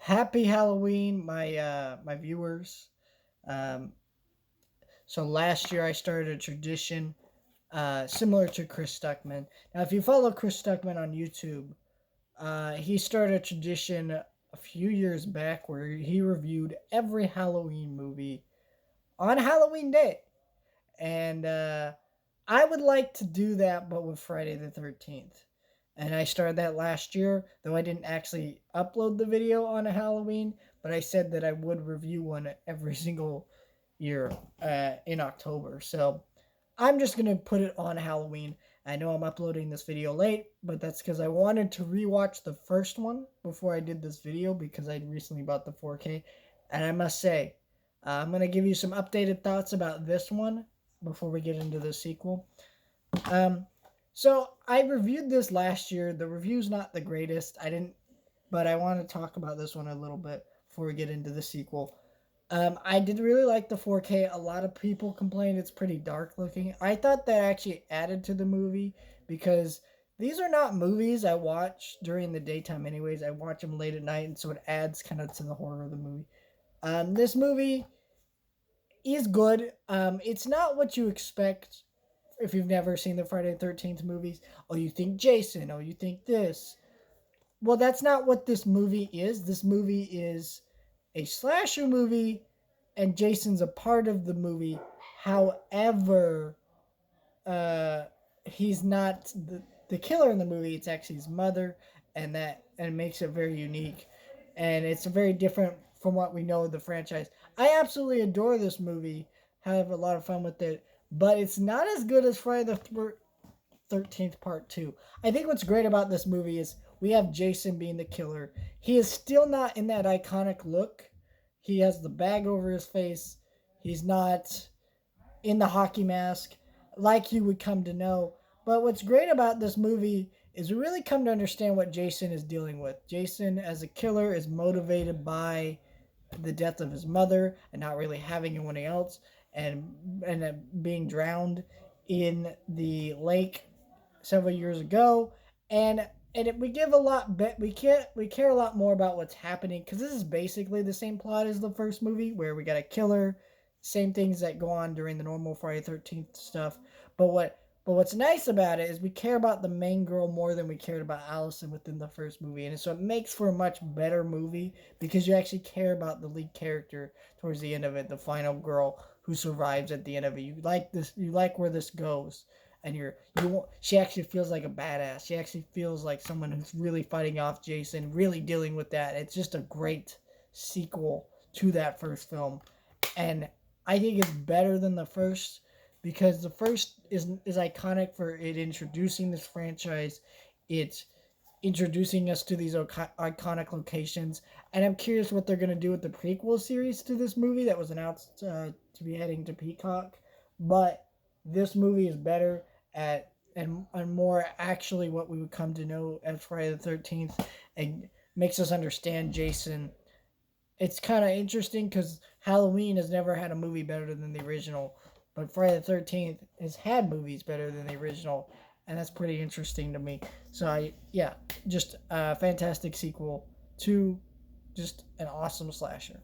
Happy Halloween, my viewers. Um, so last year I started a tradition similar to Chris Stuckman. Now, if you follow Chris Stuckman on YouTube, he started a tradition a few years back where he reviewed every Halloween movie on Halloween Day, and I would like to do that, but with Friday the 13th. And I started that last year, though I didn't actually upload the video on a Halloween, but I said that I would review one every single year in October. So I'm just going to put it on Halloween. I know I'm uploading this video late, but that's because I wanted to rewatch the first one before I did this video because I recently bought the 4K. And I must say, I'm going to give you some updated thoughts about this one before we get into the sequel. Um, so I reviewed this last year. The review's not the greatest. But I want to talk about this one a little bit before we get into the sequel. I did really like the 4K. A lot of people complained it's pretty dark looking. I thought that actually added to the movie because these are not movies I watch during the daytime, anyways. I watch them late at night, and so it adds kind of to the horror of the movie. This movie is good. It's not what you expect if you've never seen the Friday the 13th movies. Oh, you think Jason. Oh, you think this. Well, that's not what this movie is. This movie is a slasher movie, and Jason's a part of the movie. However, uh, he's not the killer in the movie. It's actually his mother, and makes it very unique. And it's very different from what we know of the franchise. I absolutely adore this movie. Have a lot of fun with it, but it's not as good as Friday the 13th Part 2. I think what's great about this movie is we have Jason being the killer. He is still not in that iconic look. He has the bag over his face. He's not in the hockey mask like you would come to know. But what's great about this movie is we really come to understand what Jason is dealing with. Jason, as a killer, is motivated by the death of his mother and not really having anyone else, and being drowned in the lake several years ago, we give a lot. We care a lot more about what's happening because this is basically the same plot as the first movie, where we got a killer, same things that go on during the normal Friday 13th stuff. But what's nice about it is we care about the main girl more than we cared about Allison within the first movie, and so it makes for a much better movie because you actually care about the lead character towards the end of it, the final girl who survives at the end of it. You like this. You like where this goes, and she actually feels like a badass. She actually feels like someone who's really fighting off Jason, really dealing with that. It's just a great sequel to that first film, and I think it's better than the first because the first is iconic for it introducing this franchise. It's introducing us to these iconic locations, and I'm curious what they're going to do with the prequel series to this movie that was announced to be heading to Peacock. But this movie is better at and more actually what we would come to know as Friday the 13th, and makes us understand Jason. It's kind of interesting because Halloween has never had a movie better than the original, but Friday the 13th has had movies better than the original, and that's pretty interesting to me. So just a fantastic sequel to just an awesome slasher.